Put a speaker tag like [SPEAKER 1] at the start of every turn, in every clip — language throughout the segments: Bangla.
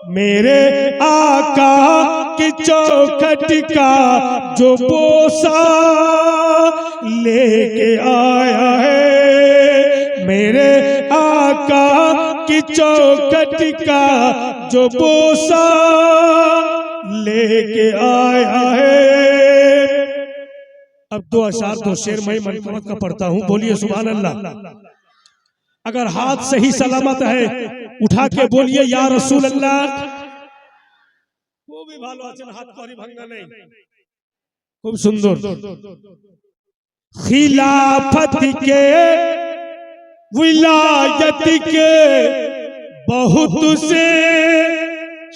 [SPEAKER 1] मेरे आका की चौखट का जो बोसा लेके आया है, मेरे आका की चौखट का जो बोसा लेके आया है। अब दो अशार दो शेर मैं मनकबत का पढ़ता हूं, बोलिए सुभान अल्लाह। अगर हाथ सही सलामत है उठा के बोलिए या रसूल अल्लाह। वो भी भालो आছেন, हाथ करी भांगा नहीं। खूब सुंदर। खिलाफत के विलायत के बहुत से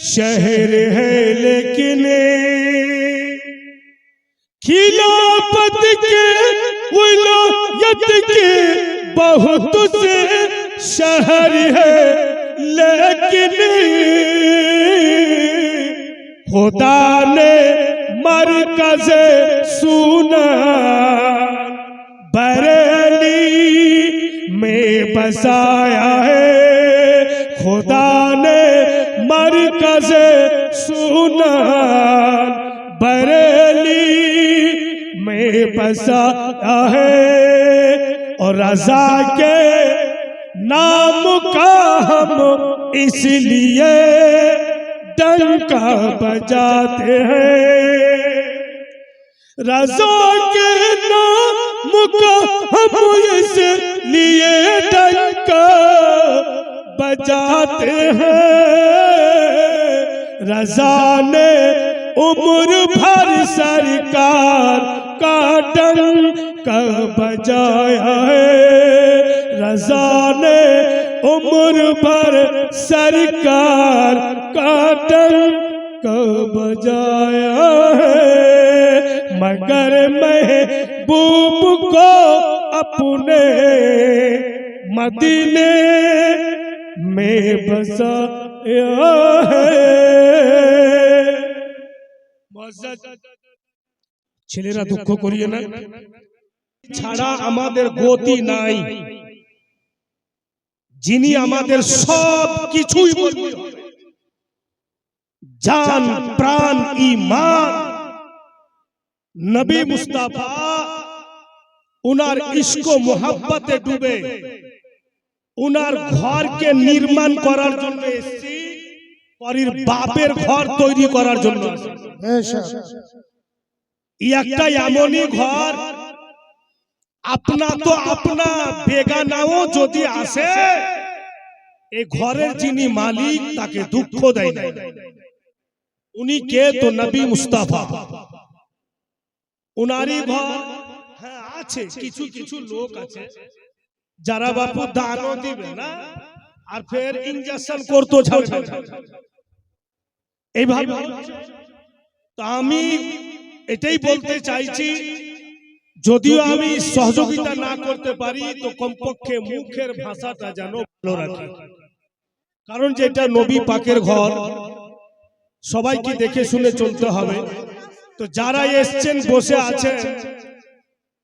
[SPEAKER 1] शहर है, लेकिन खिलाफत के विलायत के बहुत से शहर है, लेकिन खुदा ने मरकज सुना बरेली में बसाया है। खुदा ने मरकज सुना बरेली में बसाया है। और रजा के नाम का हम इसलिए डंका बजाते हैं। रजा के नाम का हम इसलिए डंका बजाते हैं। रजा ने उम्र भर सरकार का डंका बजाया है। रजा ने उम्र भर सरकार का डंका बजाया है। मगर महबूब को अपने मदीने में बसाया है। ছেলেরা দুঃখ করিয়ে না, ছাড়া আমাদের গতি নাই। যিনি আমাদের সব কিছুই বলবেন, জান প্রাণ ঈমান নবী মুস্তাফা, উনার ইশক ও মোহাব্বতে ডুবে উনার ঘরকে নির্মাণ করার জন্য এসেছি, পরের বাপের ঘর তৈরি করার জন্য। একটা এমনই ঘর, আপনা তো আপনা বেগানাও যদি আসে, এই ঘরের যিনি মালিক তাকে দুঃখ দেয় না। উনি কে? তো নবী মুস্তাফা। উনারই ঘর। হ্যাঁ আছে, কিছু কিছু লোক আছে যারা বাপু দানও দিবে না আর ফের ইনজেকশন করতো ছাড়বে এইভাবে। তো আমি এটাই বলতে চাইছি, যদিও আমি সহযোগিতা না করতে পারি তো কমপক্ষে মুখের ভাষাটা যেন ভালো রাখি। কারণ যেটা নবী পাকের ঘর, সবাইকে দেখে শুনে চলতে হবে। তো যারা এসছেন বসে আছেন,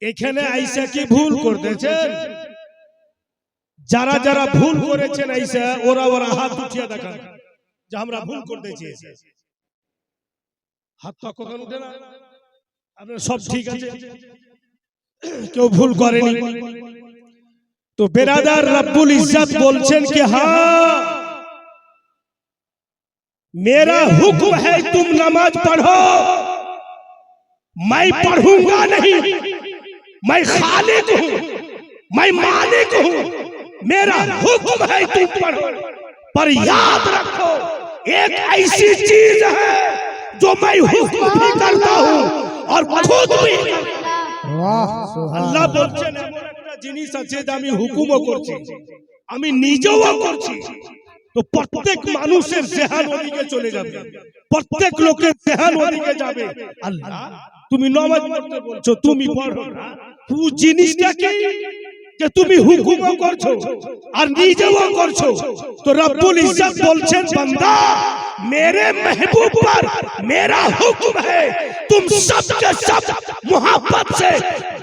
[SPEAKER 1] এখানে আইসা কি ভুল করতেছেন? যারা যারা ভুল করেছেন আইসা ওরা ওরা হাত উঠিয়ে দেখান যে আমরা ভুল করতেছি। হাত তো কখন উঠে না, আপনার সব ঠিক আছে, কেউ ভুল করেনি। তো বেরাদার রব্বুল ইজ্জত বলছেন कि हाँ मेरा हुक्म है तुम नमाज पढ़ो, मैं पढ़ूंगा नहीं। मैं खालिक हूं, मैं मालिक हूं, मेरा हुक्म है तुम पढ़ो। पर याद रखो एक ऐसी चीज है जो मैं हुक्म भी करता हूं और खुद भी। আল্লাহ বলছেন এমন একটা জিনিস আছে যে আমি হুকুমও করছি, আমি নিজেও করছি। তো প্রত্যেক মানুষের জেহান ওদিকে চলে যাবে, প্রত্যেক লোকের জেহান ওদিকে যাবে। আল্লাহ তুমি নামাজ পড়তে বলছো, তুমি পড়ো না, তুই জিনিসটা কি যে তুমি হুকুমও করছো আর নিজেও করছো। তো রব্বুল ইজ্জত বলছেন বান্দা मेरे महबूब पर मेरा हुक्म है तुम सब के सब मोहब्बत से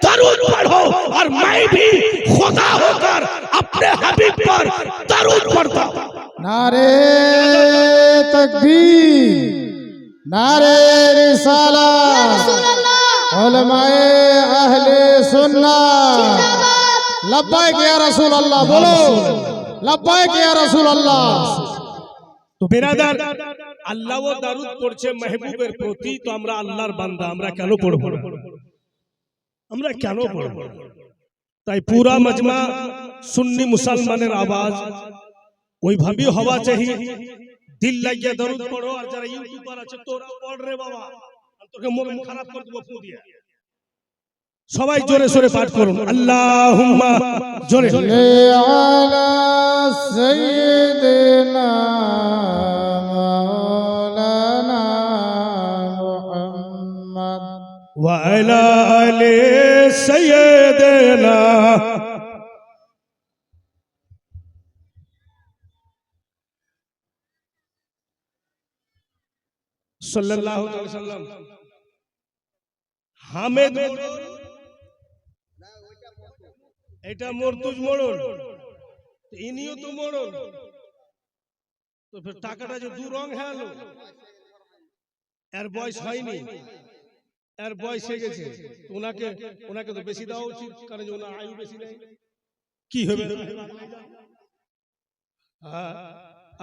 [SPEAKER 1] दरूद पढ़ो और मैं भी खुदा होकर अपने हबीब पर दरूद पढ़ता हूं। नारे
[SPEAKER 2] तकबीर, नारे रिसालत, उलमाए अहले सुन्नत। लब्बैक या रसूल अल्लाह, बोलो लब्बैक या रसूल अल्लाह।
[SPEAKER 1] তো বেরাদার, আল্লাহ ও দারুদ পড়ছে মেহবুবের প্রতি, তো আমরা আল্লাহর বান্দা, আমরা কেন পড়বো না? আমরা কেন পড়বো? তাই পুরা মজমা সুন্নি মুসলমানের আওয়াজ ওইভাবেই হওয়া চাই। দিল লাগিয়ে দারুদ পড়ো, আর যারা ইউটিউবার আছে তোরা পড় রে বাবা, আর তোকে মন খারাপ করে দেবো ফু দিয়ে। সবাই জোরে সোরে পাঠ করুন, আল্লাহুম্মা জোরে
[SPEAKER 2] আলা সাইয়্যিদিনা মাওলানা মুহাম্মদ
[SPEAKER 1] ওয়া আলা আলি সাইয়্যিদিনা। সাল্লাল্লাহু আলাইহি ওয়াসাল্লাম। হামেদ এটা মরতুজ মোড়ল, ইনিও তো মোড়ল, তো ফের টাকাটা যে দু রং হলো, এর বয়স হয়নি, এর বয়স হয়ে গেছে, ওনাকে ওনাকে তো বেশি দেওয়া উচিত, কারণ ওনার আয়ু বেশি নেই। কি হবে?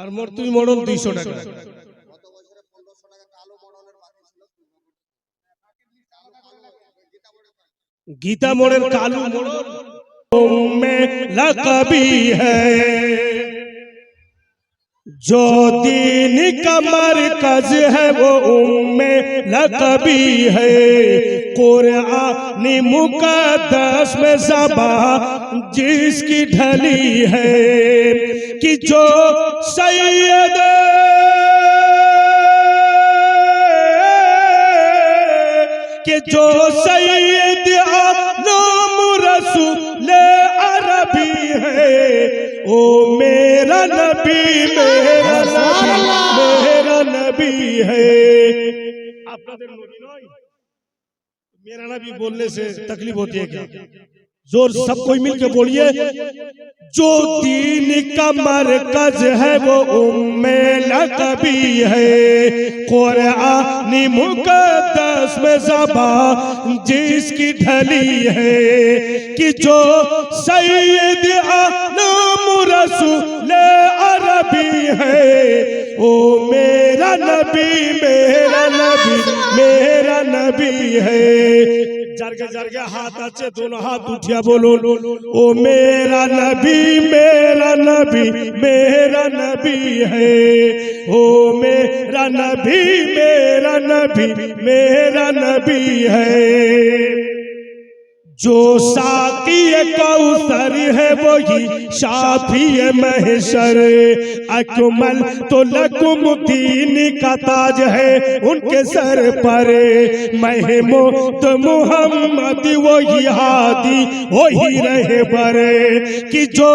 [SPEAKER 1] আর মরতুজ মোড়ল 200 টাকা। गीता मोड़ल कालू मोड़ल में लकबी है, जो दीन का मरकज है वो उम्मे लकबी है। कुरान मुकद्दस में ज़बान जिसकी ढली है, कि जो सैयद कि जो सैयद नाम रसूल अरबी है, ओ मेरा नबी मेरा नबी है। আপনাদের নবী নয়, मेरा नबी बोलने से तकलीफ होती है क्या? जोर सब कोई मिलकर बोलिए, जो दीन का मरकज है वो उम्मे लकबी है। कुरान मुकद्दस में ज़बान जिसकी ढली है, कि जो सैयद नाम रसूल अरबी है, ओ मेरा नबी मेरा नबी है। जरगे जरगे हाथ अच्छे, दोनों हाथ उठिया बोलो, ओ मेरा नबी मेरा नबी है, ओ मेरा नबी मेरा नबी है। जो साकी कौसर है वही शाफी महशर, अकमल तो लकुम दीन का ताज है उनके सर पर। महमूद मुहम्मद वही हादी वही रहबर, कि जो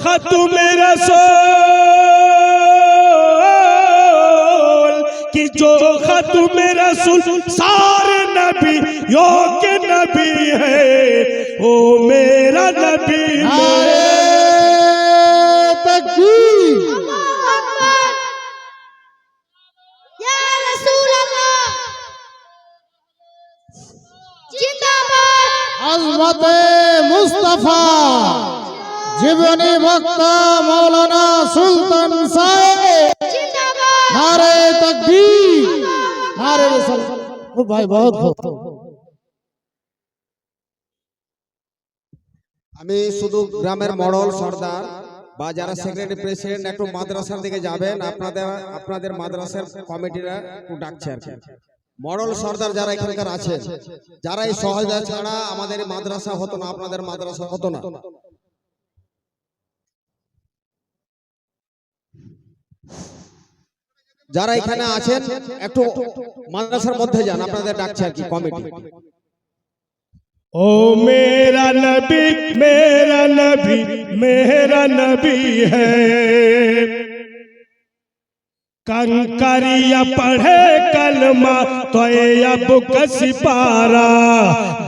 [SPEAKER 1] खत्म रसूल, कि जो खत्म रसूल सारे नबी यो के नबी है, ओ मेरा नबी
[SPEAKER 2] तकबीर,
[SPEAKER 3] या रसूल अल्लाह जिंदाबाद।
[SPEAKER 2] अज़मत मुस्तफा जीवनी वक्ता मौलाना सुल्तान साहेब,
[SPEAKER 3] जिंदाबाद।
[SPEAKER 2] नारे तकबीर, नारे रिसालत। ओ भाई बहुत
[SPEAKER 4] আমি শুধু গ্রামের মডল সর্দার বা যারা সেক্রেটারি প্রেসিডেন্ট একটু মাদ্রাসার দিকে যাবেন, আপনাদের মাদ্রাসার কমিটিরা একটু ডাকছে আর কি। মডল সর্দার যারা এখানকার আছেন, যারা এই সহযোগিতা ছাড়া আমাদের মাদ্রাসা হতো না, আপনাদের মাদ্রাসা হতো না। যারা এখানে আছেন একটু মাদ্রাসার মধ্যে যান, আপনাদের ডাকছে আর কি কমিটি।
[SPEAKER 1] ओ मेरा नबी मेरा नबी है। कंकरिया पढ़े कलमा तो अब कस पारा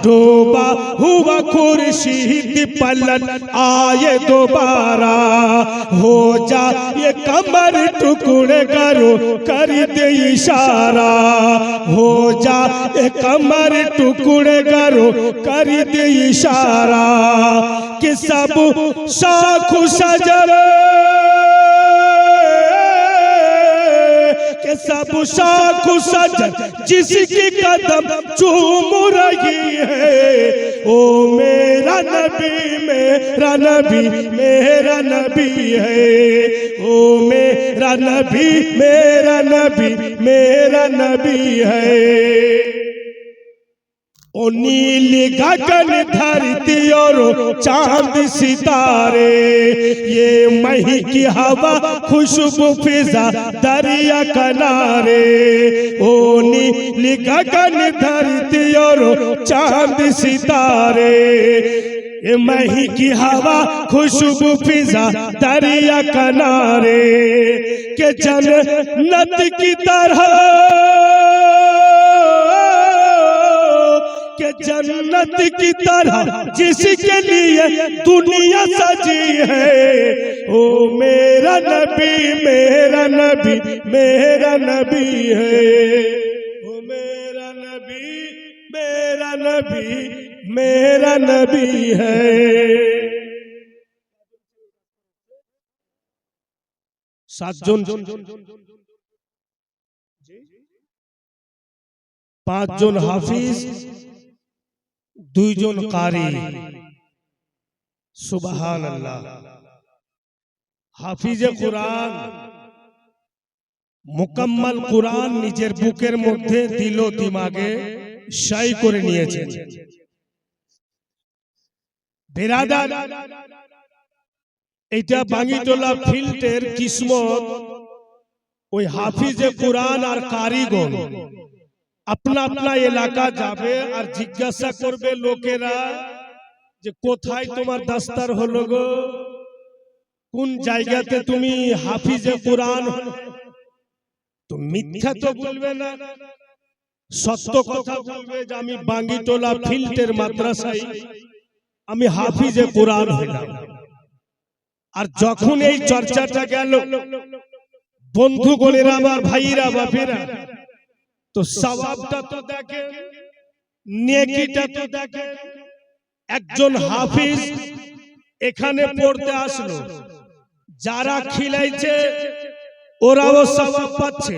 [SPEAKER 1] डूबा हुआ खुर्शीद पलट आए दोबारा हो जा ये कमर टुकड़े करो कर दे इशारा हो जा ये कमर टुकड़े करो कर दे इशारा कि सब शाख सजर के सब शाख सजर जिसकी कदम चूम रही है ओ मेरा नबी मेरा नबी मेरा नबी है ओ मेरा नबी मेरा नबी मेरा नबी है ओ नीली गगन धरती और चांद सितारे ये मही की हवा खुशबू फिजा दरिया किनारे ओ नीली गगन धरती और चांद सितारे ये मही की हवा खुशबू फिजा दरिया किनारे के जन्नत की तरह के जन्नत की तरह जिसके लिए दुनिया सजी है ओ मेरा नबी मेरा नबी मेरा नबी है ओ मेरा नबी मेरा नबी मेरा नबी है। 7 জন 5 জন হাফিজ 2 জন কারি সুবহানাল্লাহ। হাফিজে কুরআন মুকাম্মাল কুরআন নিজের বুকের মধ্যে দিল ও দিমাগে শাই করে নিয়েছেন। বিরাদার এটা বাঙ্গিটোলা ফিল্ডের কিসমত ওই হাফিজে কুরআন আর কারিগণ अपना अपना এলাকা যাবে আর জিজ্ঞাসা করবে লোকেরা যে কোথায় তোমার দস্তার হলো গো, কোন জায়গাতে তুমি হাফিজে কুরআন। তো মিথ্যা তো বলবে না, সত্য কথা বলবে যে আমি বাঙ্গিটোলা ফিল্ডের মাদ্রাসায় আমি হাফিজে কুরআন হলাম। আর যখন এই চর্চাটা গেল বন্ধুগণেরা আমার ভাইরা বাপেরা, তো সওয়াবটা তো দেখে, নেকিটা তো দেখে। একজন হাফিজ এখানে পড়তে আসলো, যারা খিলাইছে ওরাও সওয়াব পাচ্ছে,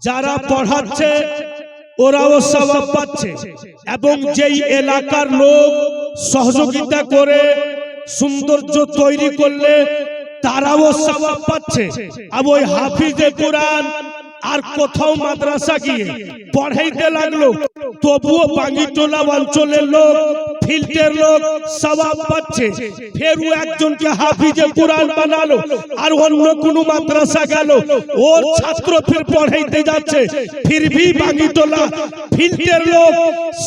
[SPEAKER 1] যারা পড়াচ্ছে ওরাও সওয়াব পাচ্ছে, এবং যেই এলাকার লোক সহযোগিতা করে সৌন্দর্য তৈরি করলে তারাও সওয়াব পাচ্ছে। আর ওই হাফিজে কুরআন আর কোথাও মাদ্রাসা গিয়ে পড়াইতে লাগলো, তবুও বাঙ্গিটোলা অঞ্চলের লোক ফিল্ডের লোক সওয়াব পাচ্ছে। ফের ও একজনকে হাফিজে কুরআন বানালো আর অন্য কোনো মাদ্রাসা গেল, ওর ছাত্র ফের পড়াইতে যাচ্ছে, ফির ভি বাঙ্গিটোলা ফিল্ডের লোক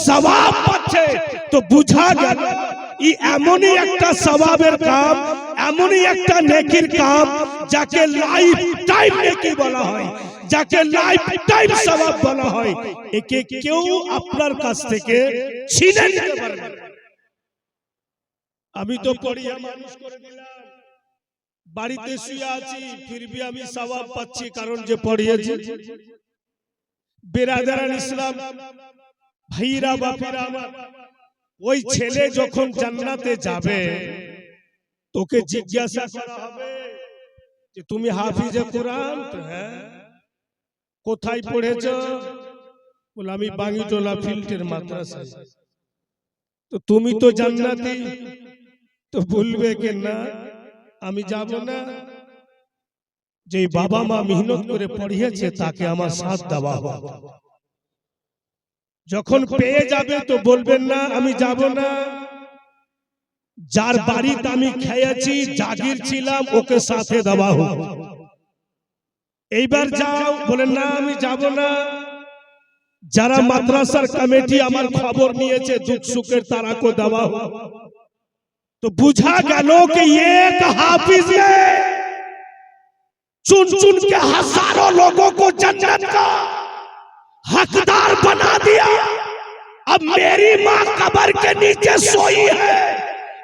[SPEAKER 1] সওয়াব পাচ্ছে। তো বুঝা গেল ই এমনই একটা সওয়াবের কাম, এমনই একটা নেকির কাম যাকে লাইফ টাইম নেকি বলা হয়, যাকে লাইফ টাইম সওয়াব বলা হয়। একে কেউ আপনার কাছ থেকে ছিনে নিতে পারবে না। আমি তো পড়িয়া মানুষ করে দিলাম, বাড়িতে শুয়ে আছি, ফিরবি আমি সওয়াব পাচ্ছি কারণ যে পড়িয়েছি। বিরাদারান ইসলাম ভাইরা বাপেরা আমার, ওই ছেলে যখন জান্নাতে যাবে তোকে জিজ্ঞাসা করা হবে যে তুমি হাফিজে কুরআন? তো হ্যাঁ। কোথায় পড়েছো? বলে আমি বাঙ্গিটোলা ফিল্ডের মাদ্রাসায়। তো তুমি তো জান্নাতি। তো বলবে কি না আমি যাব না, যে বাবা মা মেহনত করে পড়িয়েছে তাকে আমার সাথ দেওয়া হবে। যখন পেয়ে যাবে তো বলবেন না আমি যাব না, যার বাড়িতে আমি খেয়েছি জাগির ছিলাম ওকে সাথে দেওয়া হোক। এইবার যাও, বলেন না আমি যাব না, যারা মাদ্রাসার কমিটি আমার খবর নিয়েছে দুঃখ সুখের তারাকে দেওয়া হোক। তো বুঝা গেল कि एक हाफिज ने चुन चुन के हजारों लोगों हकदार बना दिया। अब मेरी माँ कब्र के नीचे सोई है।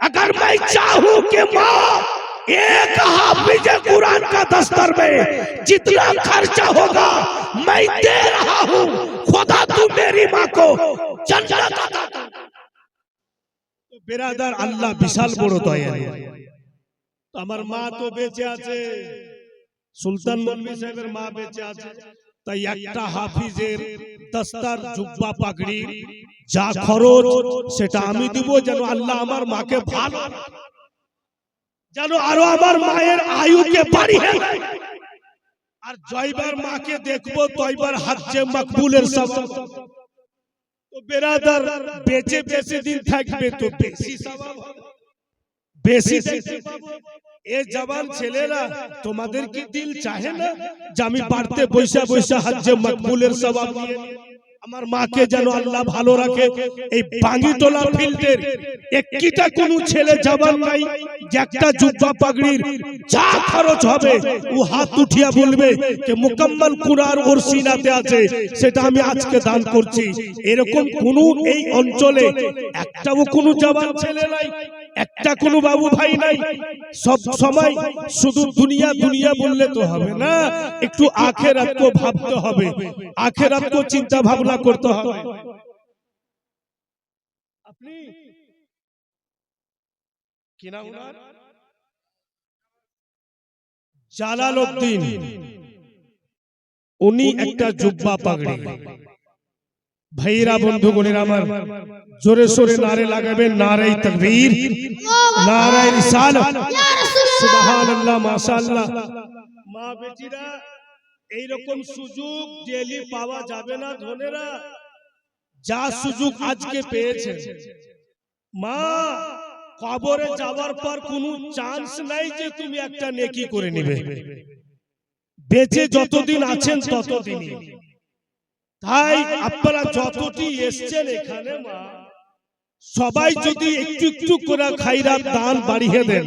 [SPEAKER 1] अगर मैं चाहूं कि माँ एक हाफिज कुरान का दस्तर में जितना खर्चा होगा मैं दे रहा हूं, खुदा तू मेरी माँ को जन्नत अता कर। बिरादर আল্লাহ বিশাল বড় দয়ালু। তো আমার মা তো বেঁচে আছে, সুলতান মৌলভী সাহেবের মা বেঁচে আছে, তাই একটা হাফিজের দস্তার জুব্বা পাগড়ি যা খরচ সেটা আমি দিব, যেন আল্লাহ আমার মাকে ভালো, যেন আরো আমার মায়ের আয়ুকে বাড়িয়ে দেয়। আর জয়বার মাকে দেখবো তয়বার হজ্জে মকবুলের সওয়াব। তো বেরাদার বেঁচে বেশি দিন থাকবে তো বেশি সওয়াব হবে, বেশি দেখতে পাবো। এ জওয়ান ছেলেরা তোমাদের কি দিল চাহে না যে আমি বাড়তে বৈশা বৈশা হজ্জে মকবুলের সওয়াব নিয়ে আমার মাকে যেন আল্লাহ ভালো রাখে। এই বাঙ্গিটোলা ফিল্ডের একটা কোনো ছেলে জওয়ান নাই যে একটা জুব্বা পাগড়ির যা খরচ হবে ও হাত উঠিয়া বলবে যে মুকম্মল কুরআন ওর সিনাতে আছে, সেটা আমি আজকে দান করছি। এরকম কোন এই অঞ্চলে একটাও কোনো জওয়ান ছেলে নাই, একটা কোনো বাবু ভাই নাই। সব সময় শুধু দুনিয়া দুনিয়া বললে তো হবে না, একটু আখিরাত को ভাবতে হবে, আখিরাত को চিন্তা ভাবনা করতে হবে। আপনি কি নাম ওনার? জালালউদ্দিন। উনি একটা জুব্বা পাগড়ি। ভাইরা বন্ধুগণের আমার, জোরে সোরে নারে লাগাবেন, নারে তাকবীর, নারে রিসালাত, সুবহানাল্লাহ, মাশাআল্লাহ। মা বেটিরা এইরকম সুযোগ ডেলি পাওয়া যাবে না ধনেরা, যা সুযোগ আজকে পেয়েছেন। মা কবরে যাওয়ার পর কোনো চান্স নাই যে তুমি একটা নেকি করে নেবে, বেঁচে যতদিন আছেন ততদিনই। তাই আপনারা যতটি এসছেন এখানে মা, সবাই যদি একটু একটু করে খায়রাত দান বাড়িয়ে দেন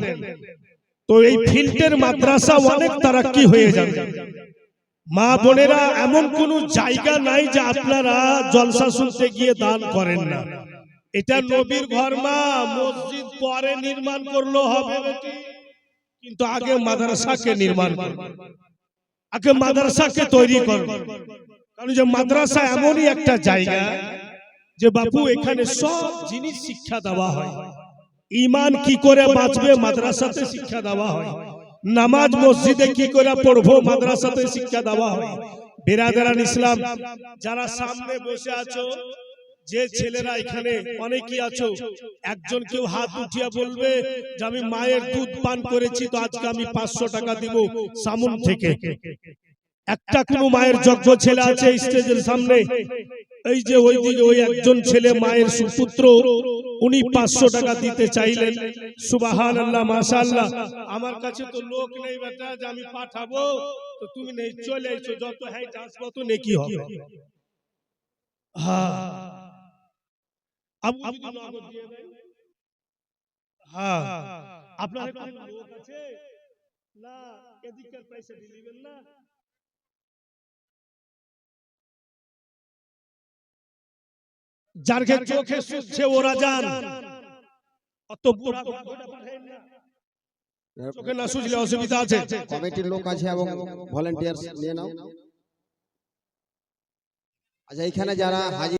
[SPEAKER 1] তো এই ফিল্ডের মাদ্রাসা অনেক তারাক্কি হয়ে যাবে। মা বোনেরা, এমন কোন জায়গা নাই যে আপনারা জলসা শুনতে গিয়ে দান করেন না। এটা নবীর ঘর মা, মসজিদ পরে নির্মাণ করলো হবে বেটি, কিন্তু আগে মাদ্রাসাকে নির্মাণ করো, আগে মাদ্রাসাকে তৈরি করো। কারণ যে মাদ্রাসা এমনই একটা জায়গা যে বাপু এখানে সব জিনিস শিক্ষা দেওয়া হয়। ঈমান কি করে বাঁচবে মাদ্রাসাতে শিক্ষা দেওয়া হয়, নামাজ মসজিদে কি করে পড়বো মাদ্রাসাতে শিক্ষা দেওয়া হয়। বিরাদারান ইসলাম, যারা সামনে বসে আছো, যে ছেলেরা এখানে অনেকেই আছো, একজন কেউ হাত উঠিয়া বলবে যে আমি মায়ের দুধ পান করেছি, তো আজকে আমি 500 টাকা দিব সামুন থেকে। একটা কোনো মায়ের যোগ্য ছেলে আছে স্টেজের সামনে? এই যে ওইদিকে ওই একজন ছেলে মায়ের সুপুত্র, উনি 500 টাকা দিতে চাইলেন। সুবহানাল্লাহ, মাশাআল্লাহ। আমার কাছে তো লোক নেই বেটা যে আমি পাঠাবো, তো তুমি নেই, চলে এসো, যত হাইট আসবো তো নেকি হবে। হ্যাঁ, আবু যদি নগদ দিয়ে দেন, হ্যাঁ, আপনার এখানে লোক আছে না? এদিকের পয়সা দিবেন না? যার চোখে সুচ্ছে ওরা যান, অত বুড়া পাঠাইন না, চোখে না সুজলে অসুবিধা আছে।
[SPEAKER 4] কমিটির লোক আছে এবং ভলান্টিয়ার্স নিয়ে নাও। আচ্ছা, এখানে যারা হাজির